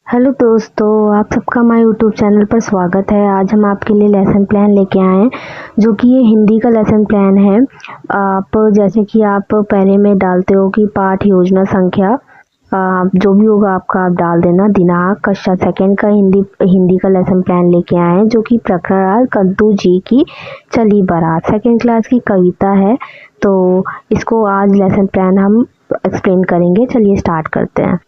Hello दोस्तों, आप सबका हमारे यूट्यूब चैनल पर स्वागत है। आज हम आपके लिए लेसन प्लान लेके आए हैं, जो कि ये हिंदी का लेसन प्लान है। आप जैसे कि आप पहले में डालते हो कि पाठ योजना संख्या, जो भी होगा आपका आप डाल देना। दिनांक कक्षा सेकंड का हिंदी का लेसन प्लान लेके आए हैं, जो कि प्रकरण कद्दू जी की चली बारात सेकंड क्लास की कविता है। तो इसको आज लेसन प्लान हम एक्सप्लेन करेंगे। चलिए स्टार्ट करते हैं।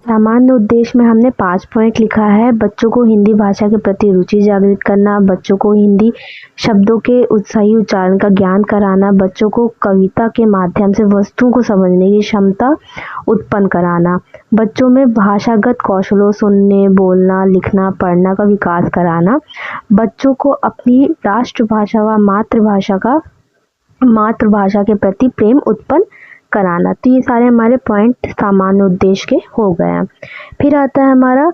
सामान्य उद्देश्य में हमने 5 पॉइंट लिखा है। बच्चों को हिंदी भाषा के प्रति रुचि जागृत करना, बच्चों को हिंदी शब्दों के सही उच्चारण का ज्ञान कराना, बच्चों को कविता के माध्यम से वस्तुओं को समझने की क्षमता उत्पन्न कराना, बच्चों में भाषागत कौशलों सुनने, बोलना, लिखना, पढ़ना का विकास कराना, बच्चों को अपनी राष्ट्रभाषा व मातृभाषा के प्रति प्रेम उत्पन्न कराना। तो ये सारे हमारे पॉइंट सामान्य उद्देश्य के हो गए हैं। फिर आता है हमारा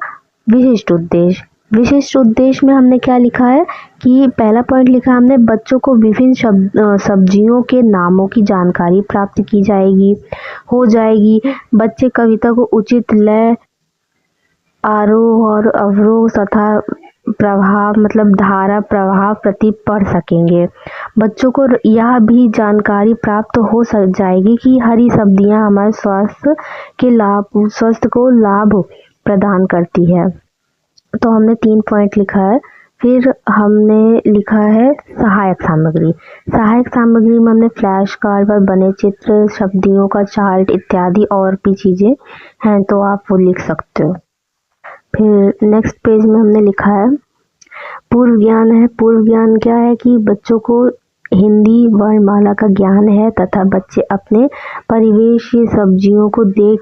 विशिष्ट उद्देश्य। विशिष्ट उद्देश्य में हमने क्या लिखा है कि पहला पॉइंट लिखा है हमने, बच्चों को विभिन्न सब्जियों के नामों की जानकारी प्राप्त की हो जाएगी। बच्चे कविता को उचित लय, आरोह और अवरोह तथा प्रभाव मतलब धारा प्रभाव प्रति पढ़ सकेंगे। बच्चों को यह भी जानकारी प्राप्त हो जाएगी कि हरी सब्जियां हमारे स्वास्थ्य को लाभ प्रदान करती है। तो हमने 3 पॉइंट लिखा है। फिर हमने लिखा है सहायक सामग्री। सहायक सामग्री में हमने फ्लैश कार्ड पर बने चित्र, शब्दियों का चार्ट इत्यादि और भी चीजें हैं, तो आप वो लिख सकते हो। फिर नेक्स्ट पेज में हमने लिखा है पूर्व ज्ञान है। पूर्व ज्ञान क्या है कि बच्चों को हिंदी वर्णमाला का ज्ञान है तथा बच्चे अपने परिवेश की सब्जियों को देख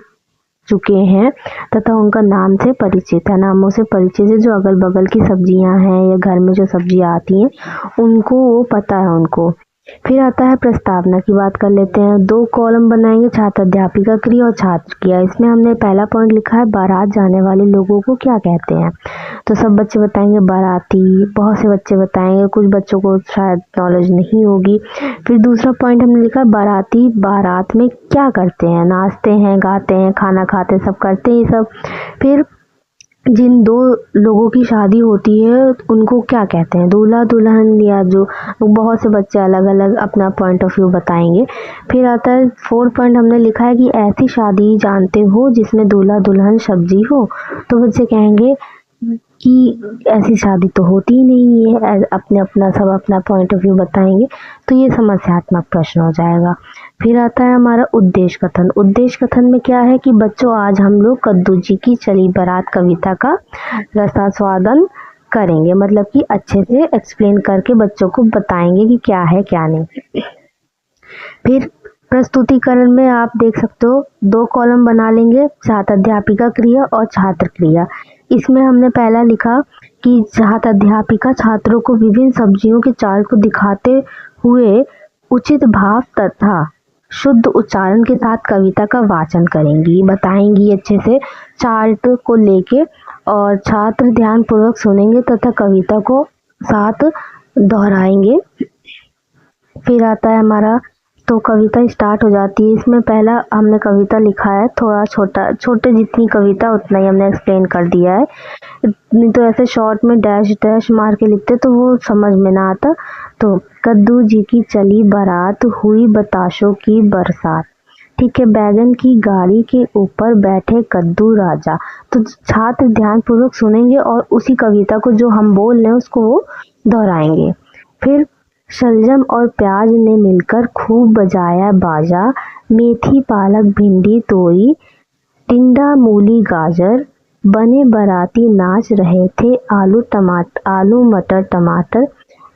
चुके हैं तथा उनका नाम से परिचित है। नामों से परिचित है, जो अगल बगल की सब्जियां हैं या घर में जो सब्जियां आती हैं उनको वो पता है उनको। फिर आता है प्रस्तावना की बात कर लेते हैं। 2 कॉलम बनाएंगे, छात्र अध्यापिका क्रिया और छात्र क्रिया। इसमें हमने पहला पॉइंट लिखा है बारात जाने वाले लोगों को क्या कहते हैं। तो सब बच्चे बताएंगे बाराती, बहुत से बच्चे बताएंगे, कुछ बच्चों को शायद नॉलेज नहीं होगी। फिर दूसरा पॉइंट हमने लिखा बाराती बारात में क्या करते हैं, नाचते हैं, गाते हैं, खाना खाते, सब करते हैं ये सब। फिर जिन 2 लोगों की शादी होती है उनको क्या कहते हैं, दूल्हा दुल्हन, या जो बहुत से बच्चे अलग अलग अपना पॉइंट ऑफ व्यू बताएंगे। फिर आता है 4 पॉइंट हमने लिखा है कि ऐसी शादी जानते हो जिसमें दूल्हा दुल्हन सब्जी हो। तो बच्चे कहेंगे कि ऐसी शादी तो होती ही नहीं है, अपने अपना सब अपना पॉइंट ऑफ व्यू बताएंगे। तो ये समस्यात्मक प्रश्न हो जाएगा। फिर आता है हमारा उद्देश्य कथन। उद्देश्य कथन में क्या है कि बच्चों आज हम लोग कद्दू जी की चली बारात कविता का रसास्वादन करेंगे, मतलब कि अच्छे से एक्सप्लेन करके बच्चों को बताएंगे कि क्या है क्या नहीं। फिर प्रस्तुतिकरण में आप देख सकते हो 2 कॉलम बना लेंगे, छात्र अध्यापिका क्रिया और छात्र क्रिया। इसमें हमने पहला लिखा कि छात्र अध्यापिका छात्रों को विभिन्न सब्जियों के चार्ट को दिखाते हुए उचित भाव तथा शुद्ध उच्चारण के साथ कविता का वाचन करेंगी, बताएंगी अच्छे से चार्ट को लेके, और छात्र ध्यान पूर्वक सुनेंगे तथा कविता को साथ दोहराएंगे। फिर आता है हमारा, तो कविता स्टार्ट हो जाती है। इसमें पहला हमने कविता लिखा है, थोड़ा छोटे जितनी कविता उतना ही हमने एक्सप्लेन कर दिया है। नहीं तो ऐसे शॉर्ट में डैश डैश मार के लिखते तो वो समझ में ना आता। तो कद्दू जी की चली बारात, हुई बताशों की बरसात, ठीक है, बैगन की गाड़ी के ऊपर बैठे कद्दू राजा। तो छात्र ध्यान पूर्वक सुनेंगे और उसी कविता को जो हम बोल रहे हैं उसको वो दोहराएंगे। फिर शलजम और प्याज ने मिलकर खूब बजाया बाजा, मेथी पालक भिंडी तोरी टिंडा मूली गाजर, बने बाराती नाच रहे थे आलू मटर टमाटर,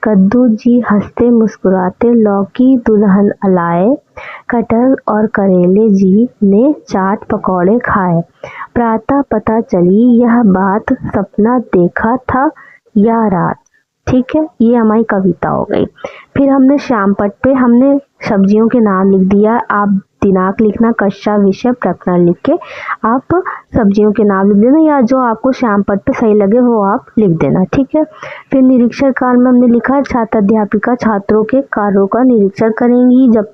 कद्दू जी हंसते मुस्कुराते लौकी दुल्हन अलाए, कटहल और करेले जी ने चाट पकौड़े खाए, प्रातः पता चली यह बात सपना देखा था या रात। ठीक है, ये हमारी कविता हो गई। फिर हमने श्यामपट्ट पे हमने सब्जियों के नाम लिख दिया। आप दिनांक लिखना, कक्षा विषय प्रकरण लिख के आप सब्जियों के नाम लिख देना, या जो आपको श्यामपट्ट पे सही लगे वो आप लिख देना। ठीक है। फिर निरीक्षण काल में हमने लिखा छात्र अध्यापिका छात्रों के कार्यों का निरीक्षण करेंगी। जब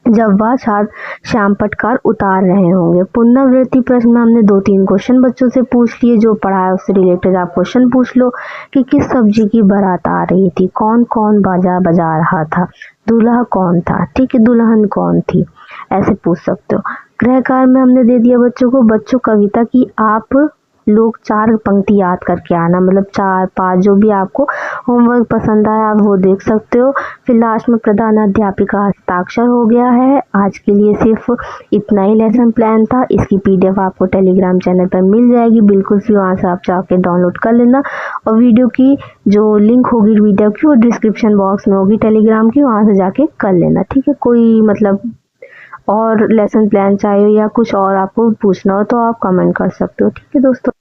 जब वह श्याम पटकार उतार रहे होंगे। पुनरावृत्ति प्रश्न में हमने 2-3 क्वेश्चन बच्चों से पूछ लिए, जो पढ़ा है उससे रिलेटेड आप क्वेश्चन पूछ लो कि किस सब्जी की बारात आ रही थी, कौन कौन बाजा बजा रहा था, दूल्हा कौन था, ठीक है, दुल्हन कौन थी, ऐसे पूछ सकते हो। गृह कार्य में हमने दे दिया बच्चों कविता की आप लोग 4 पंक्ति याद करके आना, मतलब 4-5 जो भी आपको होमवर्क पसंद आया आप वो देख सकते हो। फिर लास्ट में प्रधान अध्यापिका हस्ताक्षर हो गया है। आज के लिए सिर्फ इतना ही लेसन प्लान था। इसकी PDF आपको टेलीग्राम चैनल पर मिल जाएगी, बिल्कुल भी वहाँ से आप जाके डाउनलोड कर लेना। और वीडियो की जो लिंक होगी वीडियो की वो डिस्क्रिप्शन बॉक्स में होगी टेलीग्राम की, वहाँ से जाके कर लेना, ठीक है। कोई मतलब और लेसन प्लान चाहिए या कुछ और आपको पूछना हो तो आप कमेंट कर सकते हो, ठीक है दोस्तों।